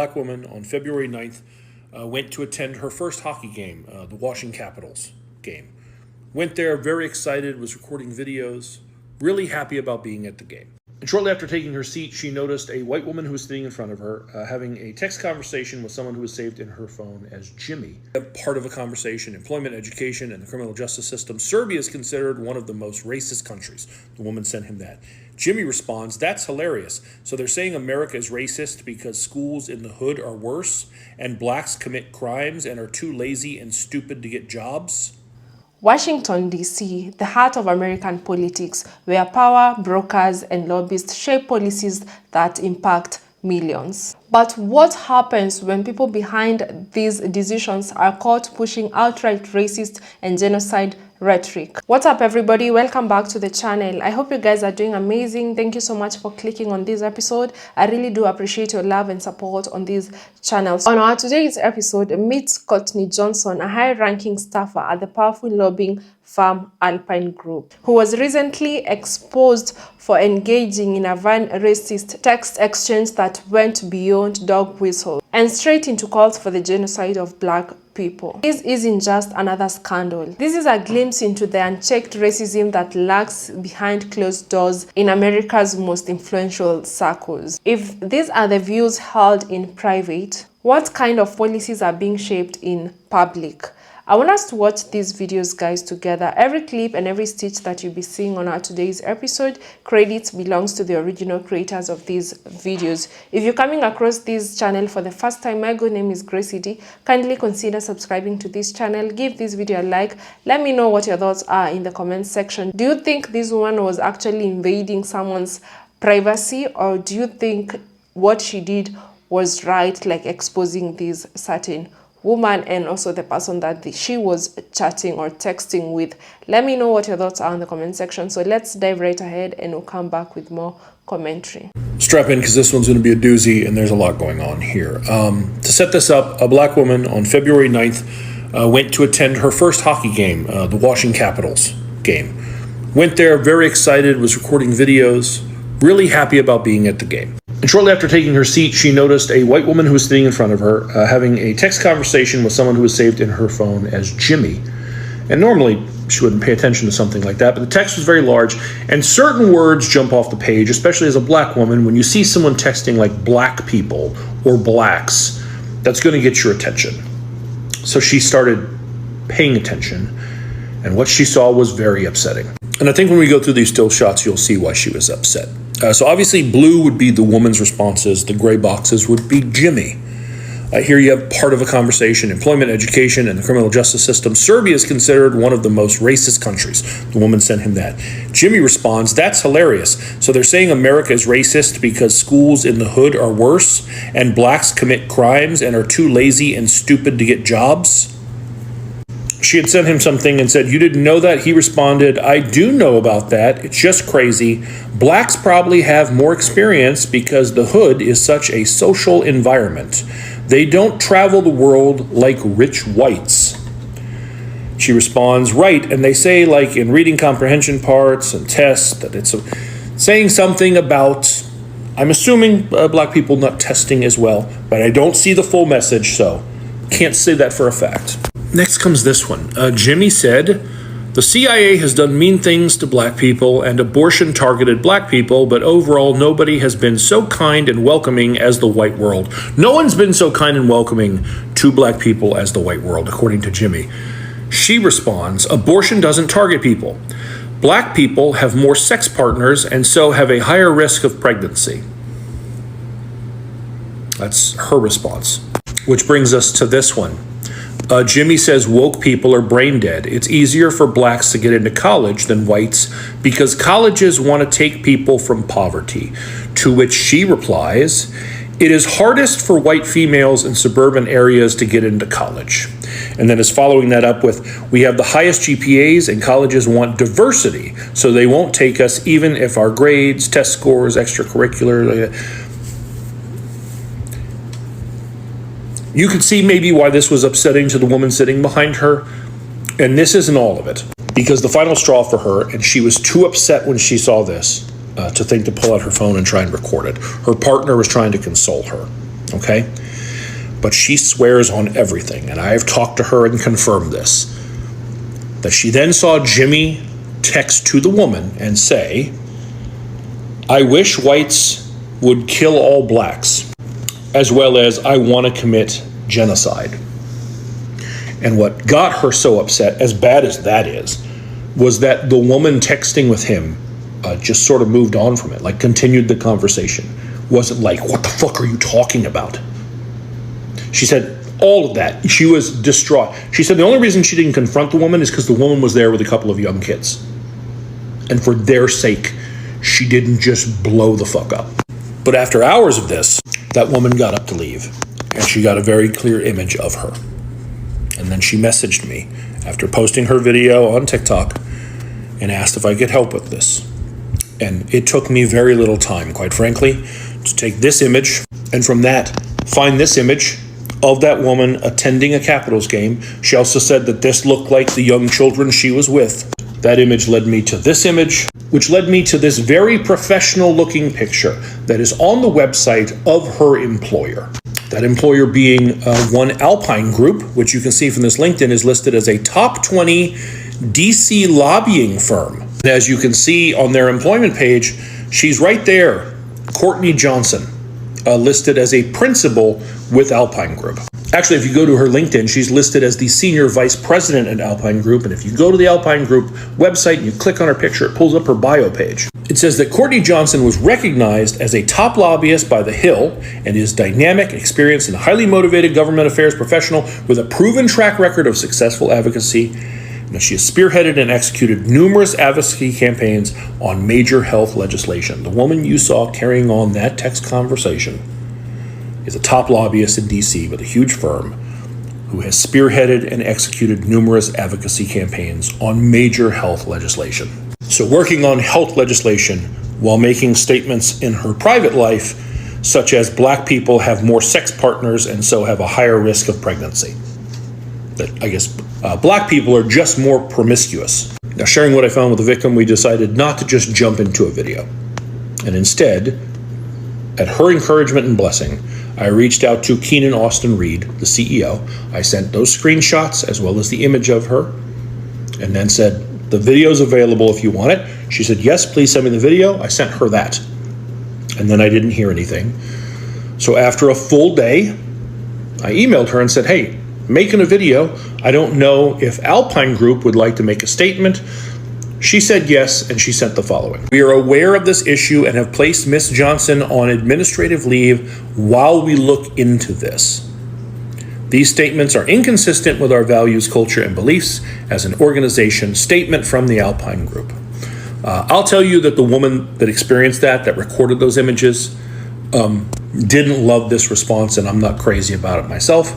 Black woman on February 9th went to attend her first hockey game, the Washington Capitals game. Went there very excited, was recording videos, really happy about being at the game. And shortly after taking her seat, she noticed a white woman who was sitting in front of her having a text conversation with someone who was saved in her phone as Jimmy. Part of a conversation, employment, education, and the criminal justice system. Serbia is considered one of the most racist countries. The woman sent him that. Jimmy responds, "That's hilarious. So they're saying America is racist because schools in the hood are worse and blacks commit crimes and are too lazy and stupid to get jobs?" Washington, D.C., the heart of American politics, where power brokers and lobbyists shape policies that impact millions. But what happens when people behind these decisions are caught pushing outright racist and genocide rhetoric? What's up, everybody? Welcome back to the channel. I hope you guys are doing amazing. Thank you so much for clicking on this episode. I really do appreciate your love and support on these channels. On our today's episode, meet Courtney Johnson, a high-ranking staffer at the powerful lobbying firm Alpine Group, who was recently exposed for engaging in a racist text exchange that went beyond dog whistle and straight into calls for the genocide of Black people. This isn't just another scandal. This is a glimpse into the unchecked racism that lurks behind closed doors in America's most influential circles. If these are the views held in private, what kind of policies are being shaped in public? I want us to watch these videos, guys, together. Every clip and every stitch that you'll be seeing on our today's episode, credit belongs to the original creators of these videos. If you're coming across this channel for the first time, my good name is Gracey D. Kindly consider subscribing to this channel. Give this video a like. Let me know what your thoughts are in the comments section. Do you think this woman was actually invading someone's privacy, or do you think what she did was right, like exposing this certain woman and also the person that she was chatting or texting with? Let me know what your thoughts are in the comment section. So let's dive right ahead and we'll come back with more commentary. Strap in, because this one's going to be a doozy and there's a lot going on here. To set this up, a black woman on February 9th went to attend her first hockey game, the Washington Capitals game. Went there very excited, was recording videos, really happy about being at the game. And shortly after taking her seat, she noticed a white woman who was sitting in front of her having a text conversation with someone who was saved in her phone as Jimmy. And normally she wouldn't pay attention to something like that, but the text was very large and certain words jump off the page, especially as a black woman. When you see someone texting like black people or blacks, that's going to get your attention. So she started paying attention, and what she saw was very upsetting. And I think when we go through these still shots, you'll see why she was upset. So obviously blue would be the woman's responses. The gray boxes would be Jimmy. Here you have part of a conversation, employment, education, and the criminal justice system. Serbia is considered one of the most racist countries. The woman sent him that. Jimmy responds, "That's hilarious. So they're saying America is racist because schools in the hood are worse and blacks commit crimes and are too lazy and stupid to get jobs?" She had sent him something and said, "You didn't know that?" He responded, "I do know about that. It's just crazy. Blacks probably have more experience because the hood is such a social environment. They don't travel the world like rich whites." She responds, "Right, and they say like in reading comprehension parts and tests that it's saying something about, I'm assuming black people not testing as well, but I don't see the full message, so can't say that for a fact." Next comes this one. Jimmy said, "The CIA has done mean things to black people and abortion targeted black people, but overall nobody has been so kind and welcoming as the white world." No one's been so kind and welcoming to black people as the white world, according to Jimmy. She responds, "Abortion doesn't target people. Black people have more sex partners and so have a higher risk of pregnancy." That's her response. Which brings us to this one. Jimmy says woke people are brain dead. It's easier for blacks to get into college than whites because colleges want to take people from poverty. To which she replies, "It is hardest for white females in suburban areas to get into college." And then is following that up with, "We have the highest GPAs and colleges want diversity, so they won't take us even if our grades, test scores, extracurricular." You could see maybe why this was upsetting to the woman sitting behind her. And this isn't all of it, because the final straw for her, and she was too upset when she saw this to think to pull out her phone and try and record it. Her partner was trying to console her, okay? but she swears on everything, and I have talked to her and confirmed this, that she then saw Jimmy text to the woman and say, "I wish whites would kill all blacks, as well as I want to commit genocide." And what got her so upset, as bad as that is, was that the woman texting with him just sort of moved on from it, like continued the conversation. Wasn't like, "What the fuck are you talking about?" She said all of that. She was distraught. She said the only reason she didn't confront the woman is because the woman was there with a couple of young kids. And for their sake, she didn't just blow the fuck up. But after hours of this, that woman got up to leave, and she got a very clear image of her. And then she messaged me after posting her video on TikTok and asked if I could help with this. And it took me very little time, quite frankly, to take this image and from that find this image of that woman attending a Capitals game. She also said that this looked like the young children she was with. That image led me to this image, which led me to this very professional looking picture that is on the website of her employer. That employer being one Alpine Group, which you can see from this LinkedIn is listed as a top 20 DC lobbying firm. As you can see on their employment page, she's right there, Courtney Johnson, listed as a principal with Alpine Group. Actually, if you go to her LinkedIn, she's listed as the senior vice president at Alpine Group. And if you go to the Alpine Group website and you click on her picture, it pulls up her bio page. It says that Courtney Johnson was recognized as a top lobbyist by The Hill and is dynamic, experienced, and highly motivated government affairs professional with a proven track record of successful advocacy. And she has spearheaded and executed numerous advocacy campaigns on major health legislation. The woman you saw carrying on that text conversation is a top lobbyist in DC with a huge firm who has spearheaded and executed numerous advocacy campaigns on major health legislation. So working on health legislation while making statements in her private life, such as black people have more sex partners and so have a higher risk of pregnancy. That I guess black people are just more promiscuous. Now, sharing what I found with the victim, we decided not to just jump into a video. And instead, at her encouragement and blessing, I reached out to Keenan Austin Reed, the CEO. I sent those screenshots as well as the image of her and then said, "The video's available if you want it." She said, "Yes, please send me the video." I sent her that. And then I didn't hear anything. So after a full day, I emailed her and said, "Hey, making a video. I don't know if Alpine Group would like to make a statement." She said yes, and she sent the following. "We are aware of this issue and have placed Ms. Johnson on administrative leave while we look into this. These statements are inconsistent with our values, culture, and beliefs as an organization." Statement from the Alpine Group. I'll tell you that the woman that experienced that recorded those images, didn't love this response, and I'm not crazy about it myself.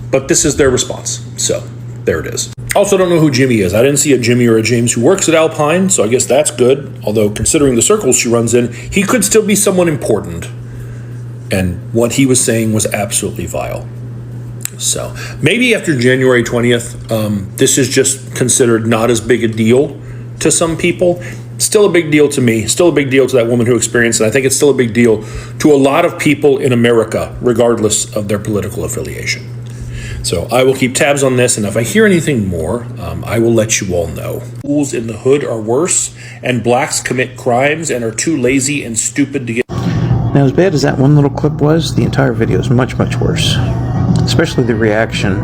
But this is their response. So there it is. Also don't know who Jimmy is. I didn't see a Jimmy or a James who works at Alpine, so I guess that's good. Although considering the circles she runs in, he could still be someone important. And what he was saying was absolutely vile. So maybe after January 20th, this is just considered not as big a deal to some people. Still a big deal to me, still a big deal to that woman who experienced it. I think it's still a big deal to a lot of people in America, regardless of their political affiliation. So I will keep tabs on this, and if I hear anything more, I will let you all know. Fools in the hood are worse, and blacks commit crimes and are too lazy and stupid to get... Now, as bad as that one little clip was, the entire video is much, much worse. Especially the reaction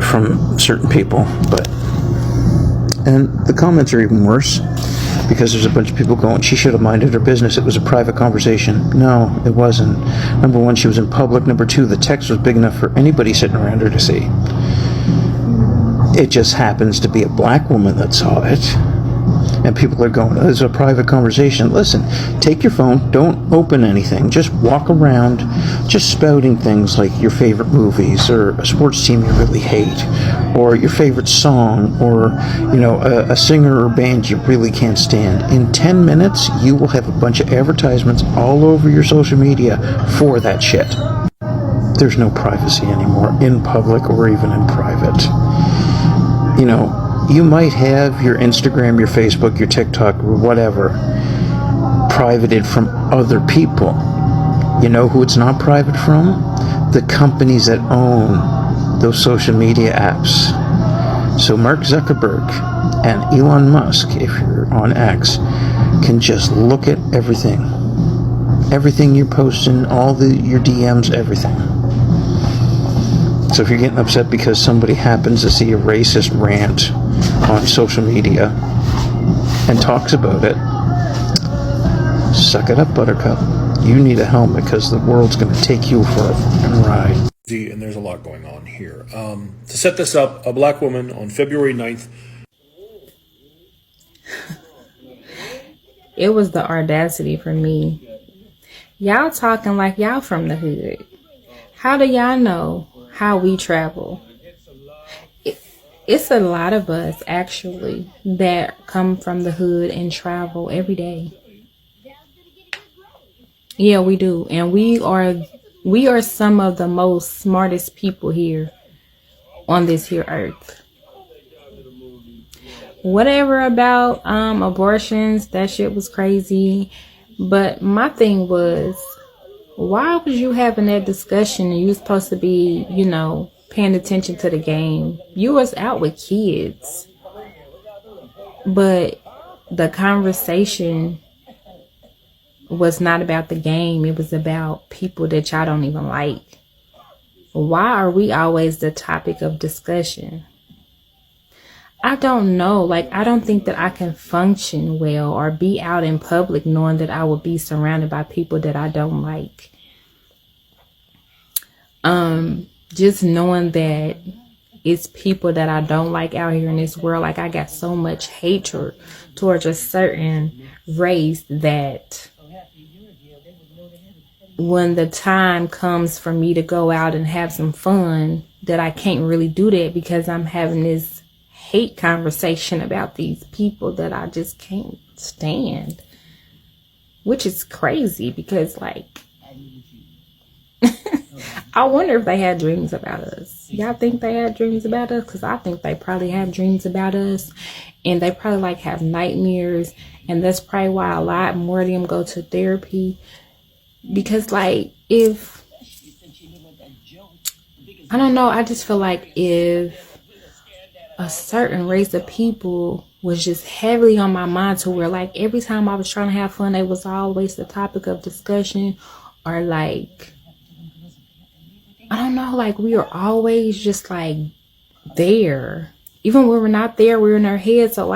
from certain people. And the comments are even worse, because there's a bunch of people going, "She should have minded her business. It was a private conversation." No, it wasn't. Number one, she was in public. Number two, the text was big enough for anybody sitting around her to see. It just happens to be a black woman that saw it. And people are going, "Oh, it's a private conversation." Listen, take your phone, don't open anything, just walk around, just spouting things like your favorite movies, or a sports team you really hate, or your favorite song, or a singer or band you really can't stand. In 10 minutes, you will have a bunch of advertisements all over your social media for that shit. There's no privacy anymore in public or even in private. You might have your Instagram, your Facebook, your TikTok, or whatever, privated from other people. You know who it's not private from? The companies that own those social media apps. So Mark Zuckerberg and Elon Musk, if you're on X, can just look at everything. Everything you're posting, your DMs, everything. So if you're getting upset because somebody happens to see a racist rant on social media and talks about it, suck it up, Buttercup. You need a helmet because the world's going to take you for a fucking ride. And there's a lot going on here. To set this up, a black woman on February 9th. It was the audacity for me. Y'all talking like y'all from the hood. How do y'all know how we travel? It's a lot of us, actually, that come from the hood and travel every day. Yeah, we do. And we are some of the most smartest people here on this here earth. Whatever about abortions, that shit was crazy. But my thing was, why was you having that discussion and you was supposed to be, paying attention to the game? You was out with kids. But the conversation was not about the game. It was about people that y'all don't even like. Why are we always the topic of discussion? I don't know. I don't think that I can function well or be out in public knowing that I will be surrounded by people that I don't like. Just knowing that it's people that I don't like out here in this world. I got so much hatred towards a certain race that when the time comes for me to go out and have some fun, that I can't really do that because I'm having this hate conversation about these people that I just can't stand, which is crazy because I wonder if they had dreams about us. Y'all think they had dreams about us? Because I think they probably have dreams about us, and they probably have nightmares, and that's probably why a lot more of them go to therapy. Because if I don't know, I just feel like if a certain race of people was just heavily on my mind to where every time I was trying to have fun, they was always the topic of discussion, or I don't know, we were always just there. Even when we're not there, we're in our heads. So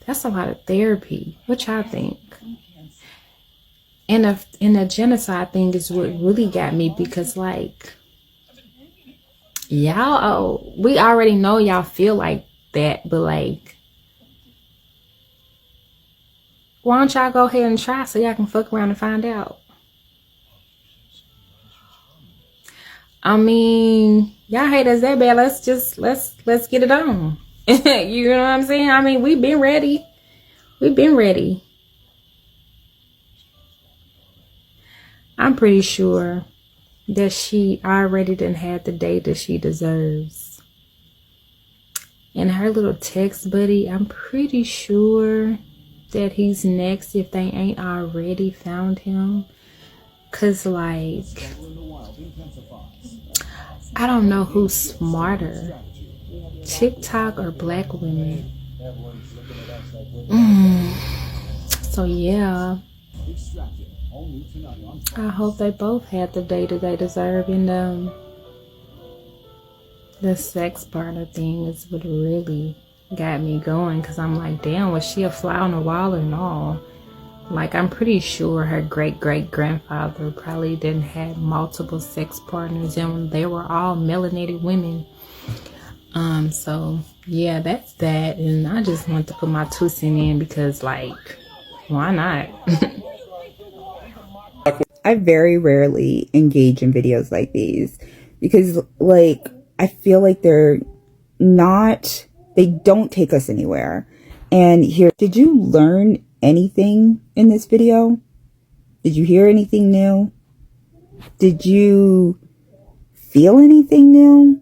that's a lot of therapy. What y'all think? And the genocide thing is what really got me because y'all, we already know y'all feel like that, but why don't y'all go ahead and try so y'all can fuck around and find out? I mean, y'all hate us that bad. Let's get it on. You know what I'm saying? I mean, we've been ready. I'm pretty sure that she already done had the date that she deserves. And her little text buddy, I'm pretty sure that he's next if they ain't already found him. Cause I don't know who's smarter, TikTok or black women. So yeah, I hope they both had the data they deserve. And the sex partner thing is what really got me going, because I'm damn, was she a fly on the wall or no? I'm pretty sure her great-great-grandfather probably didn't have multiple sex partners, and they were all melanated women. So yeah, that's that. And I just want to put my 2 cents in because why not? I very rarely engage in videos like these because I feel like they don't take us anywhere. And here, did you learn anything in this video? Did you hear anything new? Did you feel anything new?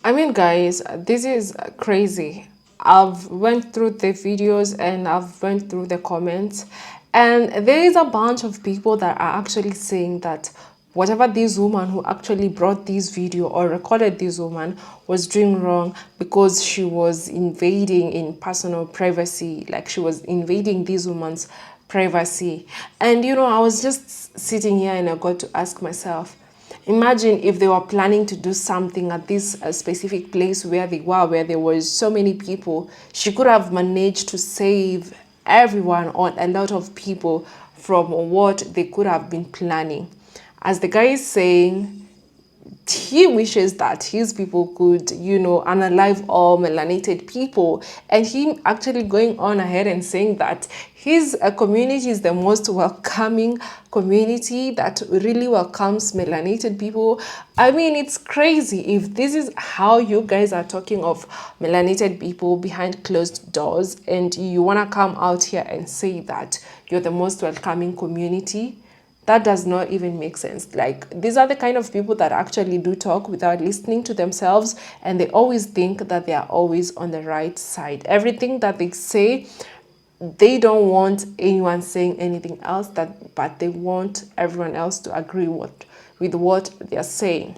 I mean, guys, this is crazy. I've went through the videos and I've went through the comments, And there is a bunch of people that are actually saying that whatever this woman who actually brought this video or recorded this woman was doing wrong, because she was invading in personal privacy, like she was invading this woman's privacy. And I was just sitting here and I got to ask myself, imagine if they were planning to do something at this specific place where they were, where there was so many people. She could have managed to save everyone or a lot of people from what they could have been planning. As the guy is saying, he wishes that his people could, unalive all melanated people, and him actually going on ahead and saying that his community is the most welcoming community that really welcomes melanated people. I mean, it's crazy if this is how you guys are talking of melanated people behind closed doors, and you want to come out here and say that you're the most welcoming community. That does not even make sense. Like, these are the kind of people that actually do talk without listening to themselves, and they always think that they are always on the right side. Everything that they say, they don't want anyone saying anything else, but they want everyone else to agree with what they're saying.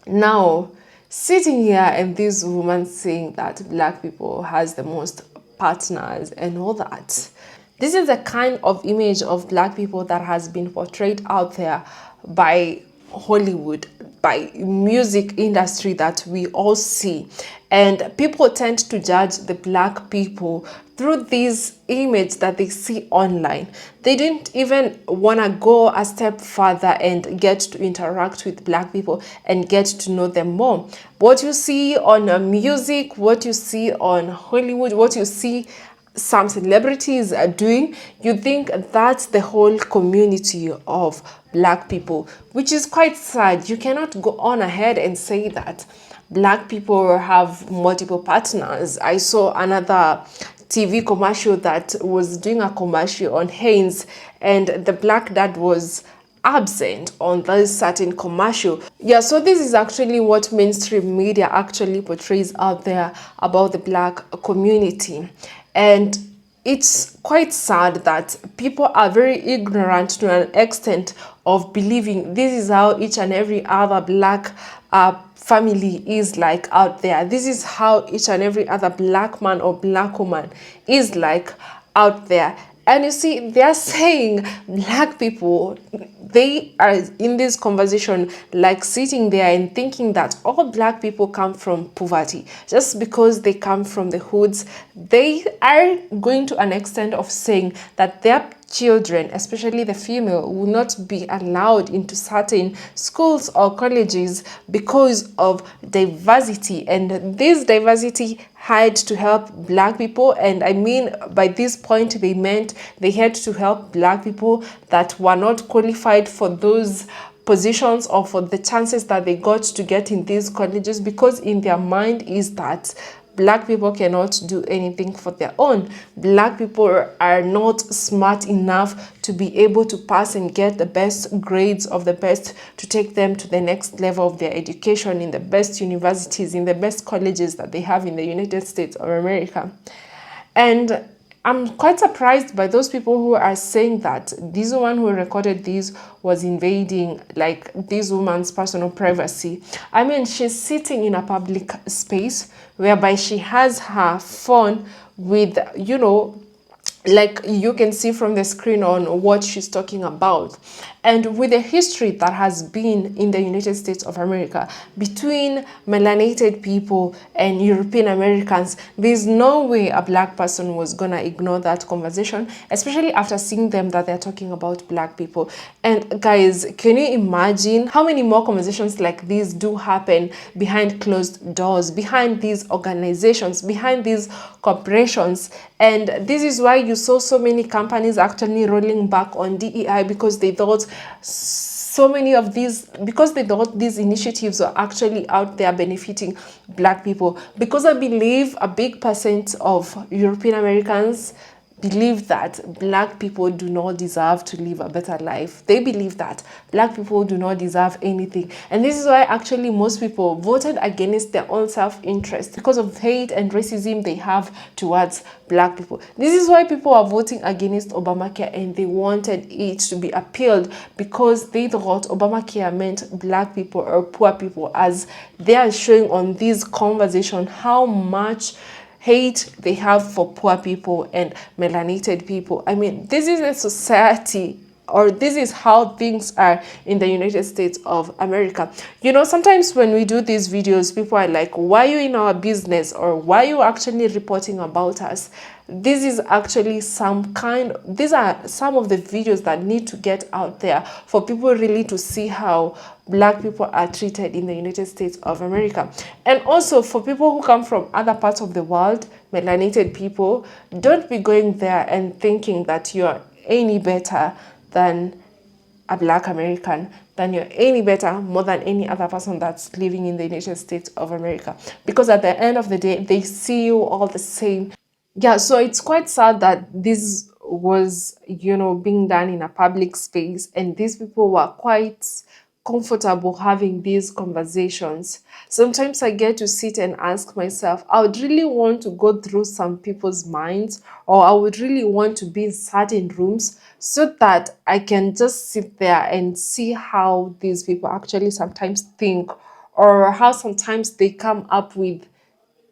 Now, sitting here and this woman saying that Black people has the most partners and all that, this is the kind of image of Black people that has been portrayed out there by Hollywood, by music industry that we all see. And people tend to judge the Black people through this image that they see online. They didn't even want to go a step further and get to interact with Black people and get to know them more. What you see on music, what you see on Hollywood, what you see some celebrities are doing, you think that's the whole community of Black people, which is quite sad. You cannot go on ahead and say that Black people have multiple partners. I saw another TV commercial that was doing a commercial on Hanes, and the Black dad was absent on this certain commercial. Yeah, so this is actually what mainstream media actually portrays out there about the Black community. And it's quite sad that people are very ignorant to an extent of believing this is how each and every other Black family is like out there. This is how each and every other Black man or Black woman is like out there. And you see, they're saying Black people, they are in this conversation like sitting there and thinking that all Black people come from poverty. Just because they come from the hoods, they are going to an extent of saying that their children, especially the female, will not be allowed into certain schools or colleges because of diversity. And this diversity had to help Black people, and I mean by this point they meant they had to help Black people that were not qualified for those positions or for the chances that they got to get in these colleges, because in their mind is that Black people cannot do anything for their own. Black people are not smart enough to be able to pass and get the best grades of the best to take them to the next level of their education in the best universities, in the best colleges that they have in the United States of America. And I'm quite surprised by those people who are saying that this woman who recorded this was invading like this woman's personal privacy. I mean, she's sitting in a public space whereby she has her phone with, like you can see from the screen on what she's talking about. And with the history that has been in the United States of America between melanated people and European Americans, there's no way a Black person was gonna ignore that conversation, especially after seeing them that they're talking about Black people. And guys, can you imagine how many more conversations like this do happen behind closed doors, behind these organizations, behind these corporations? And this is why you saw so many companies actually rolling back on DEI, because they thought these initiatives are actually out there benefiting Black people. Because I believe a big percent of European Americans, believe that black people do not deserve to live a better life. They believe that black people do not deserve anything. And this is why actually most people voted against their own self-interest, because of hate and racism they have towards black people. This is why people are voting against Obamacare, and they wanted it to be appealed, because they thought Obamacare meant black people or poor people, as they are showing on this conversation how much hate they have for poor people and melanated people. I mean, this is a society, or this is how things are in the United States of America. You know, sometimes when we do these videos, people are like, why are you in our business, or why are you actually reporting about us? This is actually these are some of the videos that need to get out there for people really to see how black people are treated in the United States of America. And also for people who come from other parts of the world, melanated people, don't be going there and thinking that you're any better than a black American, than you're any better more than any other person that's living in the United States of America. Because at the end of the day, they see you all the same. Yeah, so it's quite sad that this was, being done in a public space, and these people were quite comfortable having these conversations. Sometimes I get to sit and ask myself, I would really want to go through some people's minds, or I would really want to be in certain rooms so that I can just sit there and see how these people actually sometimes think, or how sometimes they come up with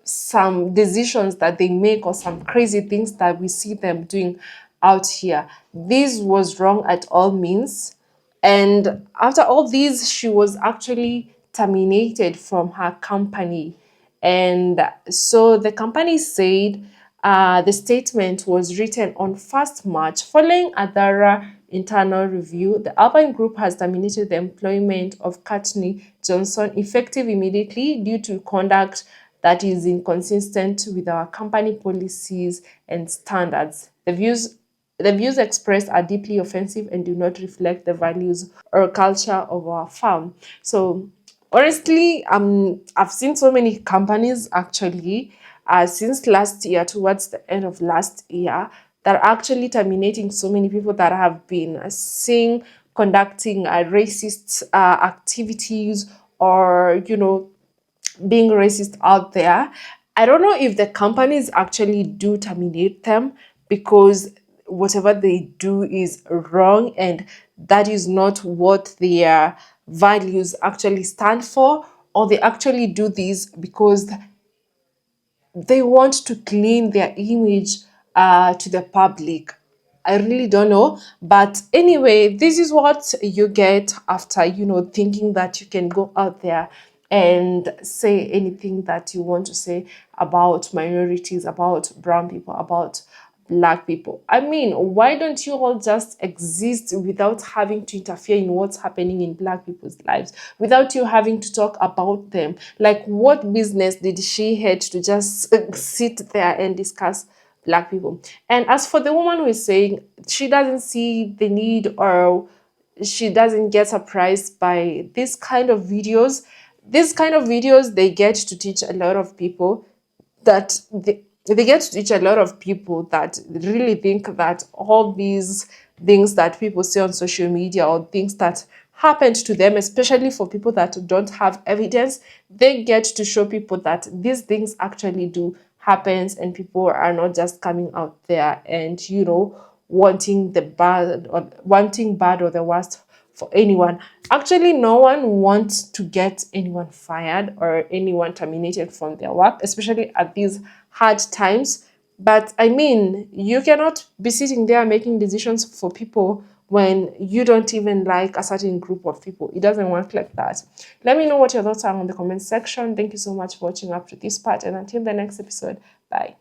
some decisions that they make, or some crazy things that we see them doing out here. This was wrong at all means. And after all this, she was actually terminated from her company. And so the company said the statement was written on 1st March following a thorough internal review. The Urban Group has terminated the employment of Courtney Johnson effective immediately due to conduct that is inconsistent with our company policies and standards. The views expressed are deeply offensive and do not reflect the values or culture of our firm. So honestly, I've seen so many companies actually since last year, towards the end of last year, that are actually terminating so many people that have been seen conducting racist activities, or being racist out there. I don't know if the companies actually do terminate them, because whatever they do is wrong, and that is not what their values actually stand for, or they actually do this because they want to clean their image to the public. I really don't know. But anyway, this is what you get after, thinking that you can go out there and say anything that you want to say about minorities, about brown people, about black people. I mean, why don't you all just exist without having to interfere in what's happening in black people's lives, without you having to talk about them? Like, what business did she had to just sit there and discuss black people? And as for the woman who is saying she doesn't see the need, or she doesn't get surprised by this kind of videos, they get to teach a lot of people that they get to teach a lot of people that really think that all these things that people say on social media, or things that happened to them, especially for people that don't have evidence, they get to show people that these things actually do happens, and people are not just coming out there and wanting bad or the worst for anyone. Actually, no one wants to get anyone fired or anyone terminated from their work, especially at these hard times. But I mean, you cannot be sitting there making decisions for people when you don't even like a certain group of people. It doesn't work like that. Let me know what your thoughts are in the comment section. Thank you so much for watching up to this part, and until the next episode, bye.